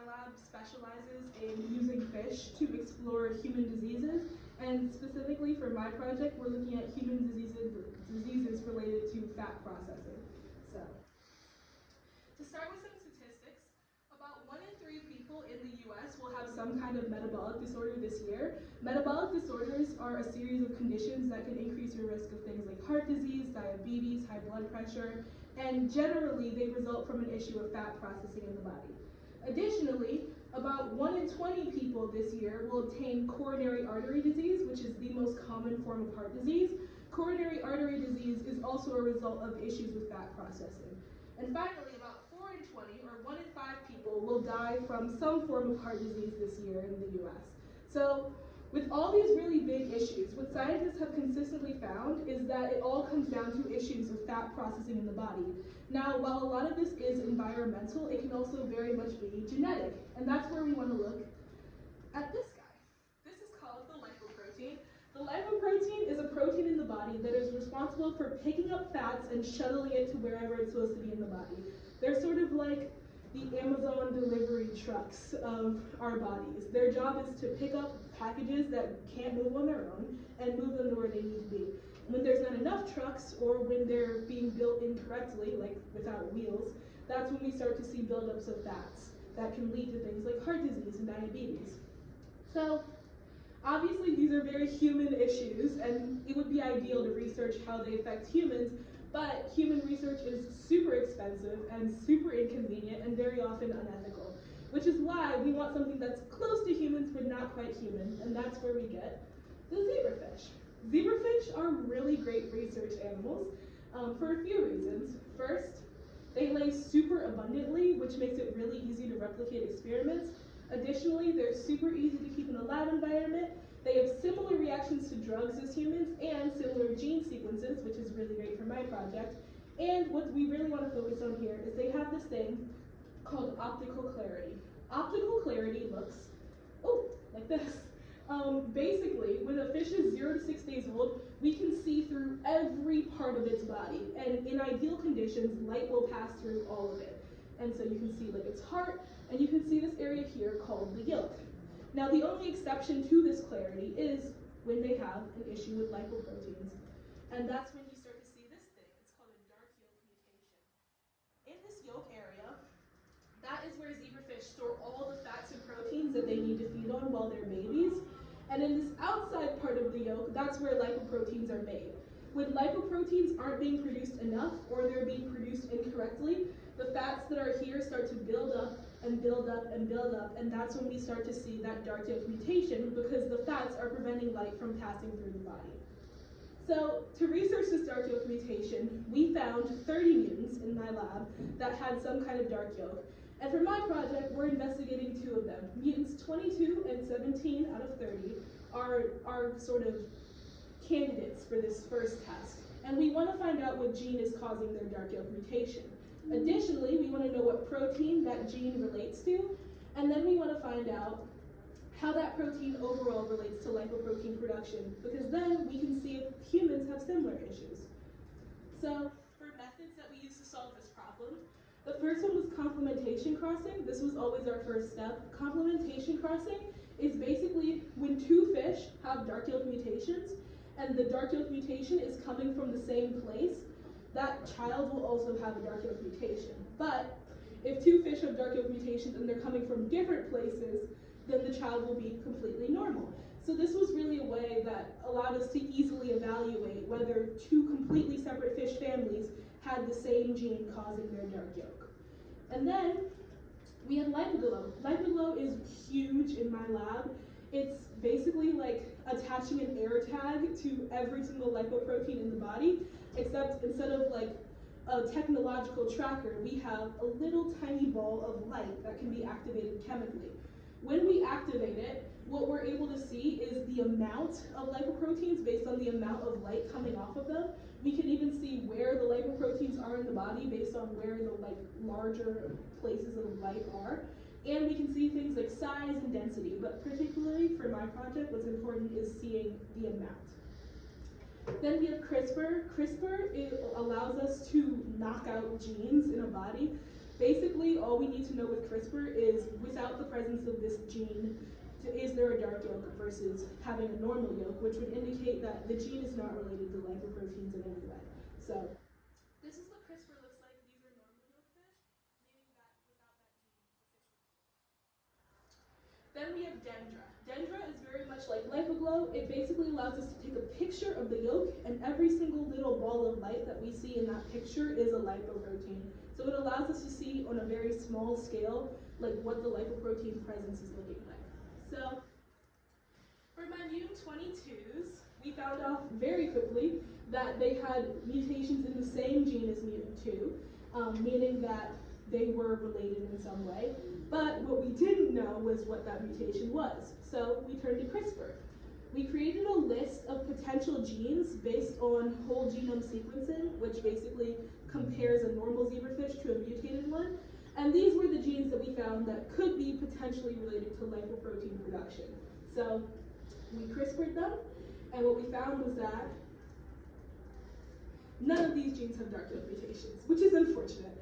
lab specializes in using fish to explore human diseases, and specifically for my project, we're looking at human diseases related to fat processing. So, to start with some statistics, about 1 in 3 people in the US will have some kind of metabolic disorder this year. Metabolic disorders are a series of conditions that can increase your risk of things like heart disease, diabetes, high blood pressure, and generally they result from an issue of fat processing in the body. Additionally, about 1 in 20 people this year will obtain coronary artery disease, which is the most common form of heart disease. Coronary artery disease is also a result of issues with fat processing. And finally, about 4 in 20, or 1 in 5 people, will die from some form of heart disease this year in the US. So, with all these really big issues, what scientists have consistently found is that it all comes down to issues of fat processing in the body. Now, while a lot of this is environmental, it can also very much be genetic, and that's where we want to look at this guy. This is called the lipoprotein. The lipoprotein is a protein in the body that is responsible for picking up fats and shuttling it to wherever it's supposed to be in the body. They're sort of like the Amazon delivery trucks of our bodies. Their job is to pick up packages that can't move on their own and move them to where they need to be. When there's not enough trucks, or when they're being built incorrectly, like without wheels, that's when we start to see buildups of fats that can lead to things like heart disease and diabetes. So, obviously these are very human issues, and it would be ideal to research how they affect humans, but human research is super expensive and super inconvenient and very often unethical, which is why we want something that's close to humans but not quite human, and that's where we get the zebrafish. Zebrafish are really great research animals for a few reasons. First, they lay super abundantly, which makes it really easy to replicate experiments. Additionally, they're super easy to keep in a lab environment. They have similar reactions to drugs as humans and similar gene sequences, which is really great for my project. And what we really want to focus on here is they have this thing called optical clarity. Optical clarity looks, like this. Basically, when a fish is 0 to 6 days old, we can see through every part of its body. And in ideal conditions, light will pass through all of it. And so you can see like its heart, and you can see this area here called the yolk. Now, the only exception to this clarity is when they have an issue with lipoproteins. And that's when you start to see this thing. It's called a dark yolk mutation. In this yolk area, that is where zebrafish store all the fats and proteins that they need to feed on while they're babies. And in this outside part of the yolk, that's where lipoproteins are made. When lipoproteins aren't being produced enough, or they're being produced incorrectly, the fats that are here start to build up and build up and build up, and that's when we start to see that dark yolk mutation, because the fats are preventing light from passing through the body. So, to research this dark yolk mutation, we found 30 mutants in my lab that had some kind of dark yolk. And for my project, we're investigating 2 of them. Mutants 22 and 17 out of 30 are sort of candidates for this first test. And we want to find out what gene is causing their dark yolk mutation. Additionally, we want to know what protein that gene relates to, and then we want to find out how that protein overall relates to lipoprotein production, because then we can see if humans have similar issues. So, for methods that we use to solve this problem, the first one was complementation crossing. This was always our first step. Complementation crossing is basically when 2 fish have dark yolk mutations, and the dark yolk mutation is coming from the same place, that child will also have a dark yolk mutation. But if 2 fish have dark yolk mutations and they're coming from different places, then the child will be completely normal. So this was really a way that allowed us to easily evaluate whether 2 completely separate fish families had the same gene causing their dark yolk. And then we had LipoGlow. LipoGlow is huge in my lab. It's basically like attaching an air tag to every single lipoprotein in the body, except instead of like a technological tracker, we have a little tiny ball of light that can be activated chemically. When we activate it, what we're able to see is the amount of lipoproteins based on the amount of light coming off of them. We can even see where the lipoproteins are in the body based on where the larger places of light are. And we can see things like size and density, but particularly for my project, what's important is seeing the amount. Then we have CRISPR. CRISPR, it allows us to knock out genes in a body. Basically, all we need to know with CRISPR is without the presence of this gene, is there a dark yolk versus having a normal yolk, which would indicate that the gene is not related to lipoproteins in any way. So this is what CRISPR looks like. These are normal yolk fish, meaning that without that gene, the fish would be. Then we have dendra. Dendra is very much like lipoglow. It basically allows us to take a picture of the yolk, and every single little ball of light that we see in that picture is a lipoprotein. So it allows us to see on a very small scale like what the lipoprotein presence is looking like. So for my mutant 22s, we found out very quickly that they had mutations in the same gene as mutant 2, meaning that they were related in some way. But what we didn't know was what that mutation was. So we turned to CRISPR. We created a list of potential genes based on whole genome sequencing, which basically compares a normal zebrafish to a mutated one. And these were the genes that we found that could be potentially related to lipoprotein production. So we CRISPR'd them, and what we found was that none of these genes have dark yolk mutations, which is unfortunate.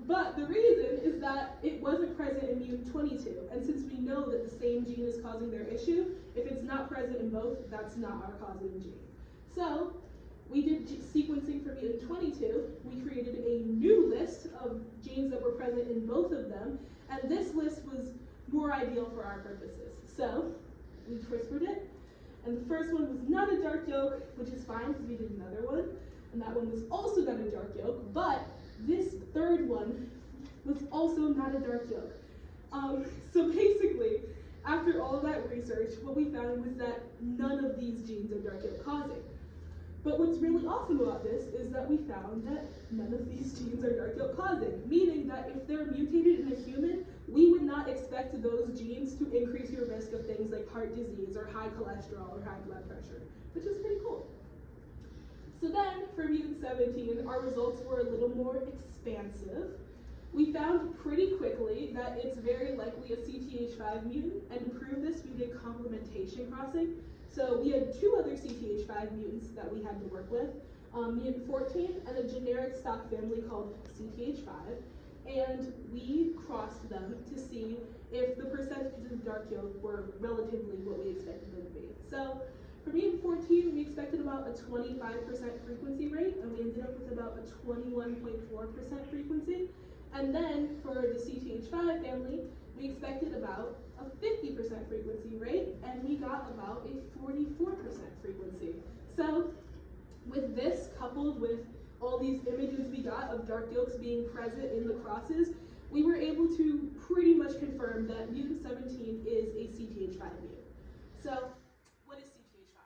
But the reason is that it wasn't present in mutant 22, and since we know that the same gene is causing their issue, if it's not present in both, that's not our causative gene. So we did sequencing for mutant 22. We created a new list of genes that were present in both of them, and this list was more ideal for our purposes. So we CRISPR'd it, and the first one was not a dark yolk, which is fine because we did another one, and that one was also not a dark yolk, but this third one was also not a dark yolk. So basically, after all of that research, what we found was that none of these genes are dark yolk causing. But what's really awesome about this is that we found that none of these genes are dark yolk causing, meaning that if they're mutated in a human, we would not expect those genes to increase your risk of things like heart disease or high cholesterol or high blood pressure, which is pretty cool. So then, for mutant 17, our results were a little more expansive. We found pretty quickly that it's very likely a CTH5 mutant, and to prove this, we did complementation crossing. So we had two other CTH5 mutants that we had to work with, mutant 14 and a generic stock family called CTH5, and we crossed them to see if the percentages of dark yolk were relatively what we expected them to be. So for mutant 14, we expected about a 25% frequency rate, and we ended up with about a 21.4% frequency. And then for the CTH5 family, we expected about a 50% frequency rate, and we got about a 44% frequency. So with this, coupled with all these images we got of dark yolks being present in the crosses, we were able to pretty much confirm that mutant 17 is a CTH5 mutant. So what is CTH5?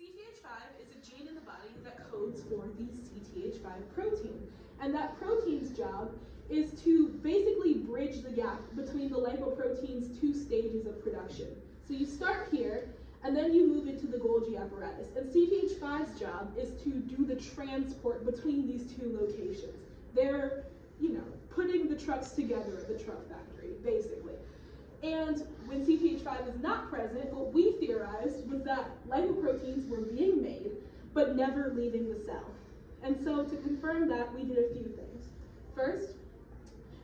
CTH5 is a gene in the body that codes for the CTH5 protein. And that protein's job is to basically bridge the gap between the lipoprotein's two stages of production. So you start here, and then you move into the Golgi apparatus. And CTH5's job is to do the transport between these two locations. They're, putting the trucks together at the truck factory, basically. And when CTH5 is not present, what we theorized was that lipoproteins were being made, but never leaving the cell. And so to confirm that, we did a few things. First,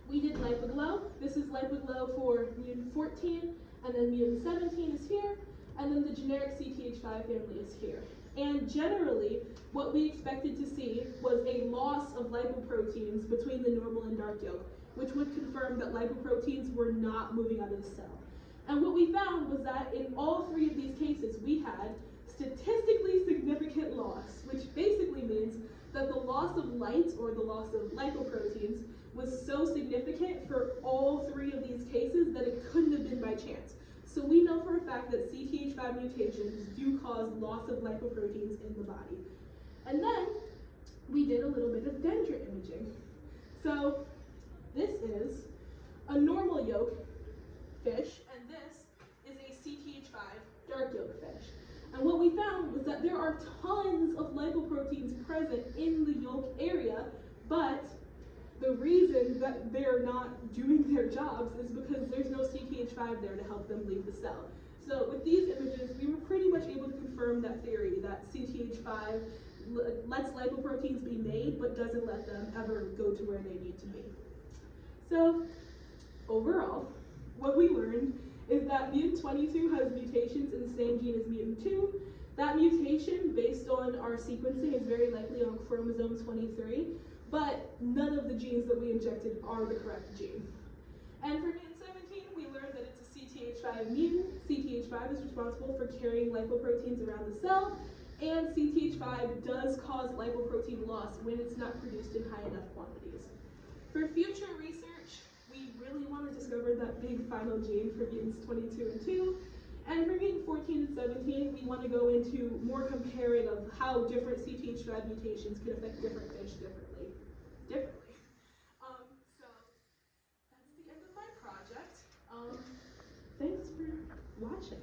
we did lipoglow. This is lipoglow for mutant 14, and then mutant 17 is here, and then the generic CTH5 family is here. And generally, what we expected to see was a loss of lipoproteins between the normal and dark yolk, which would confirm that lipoproteins were not moving out of the cell. And what we found was that in all three of these cases, we had statistically significant loss, which basically means that the loss of light, or the loss of lipoproteins, was so significant for all three of these cases that it couldn't have been by chance. So we know for a fact that CTH5 mutations do cause loss of lipoproteins in the body. And then we did a little bit of dendra imaging. So this is a normal yolk fish, and this is a CTH5 dark yolk fish. And what we found was that there are tons of lipoproteins present in the yolk area, but the reason that they're not doing their jobs is because there's no CTH5 there to help them leave the cell. So with these images, we were pretty much able to confirm that theory, that CTH5 lets lipoproteins be made, but doesn't let them ever go to where they need to be. So overall, what we learned is that mutant 22 has mutations in the same gene as mutant 2. That mutation, based on our sequencing, is very likely on chromosome 23, but none of the genes that we injected are the correct gene. And for mutant 17, we learned that it's a CTH5 mutant. CTH5 is responsible for carrying lipoproteins around the cell, and CTH5 does cause lipoprotein loss when it's not produced in high enough quantities. For future research, we really want to discover that big final gene for mutants 22 and 2. And for mutant 14 and 17, we want to go into more comparing of how different CTH5 mutations can affect different fish differently. So that's the end of my project. Thanks for watching.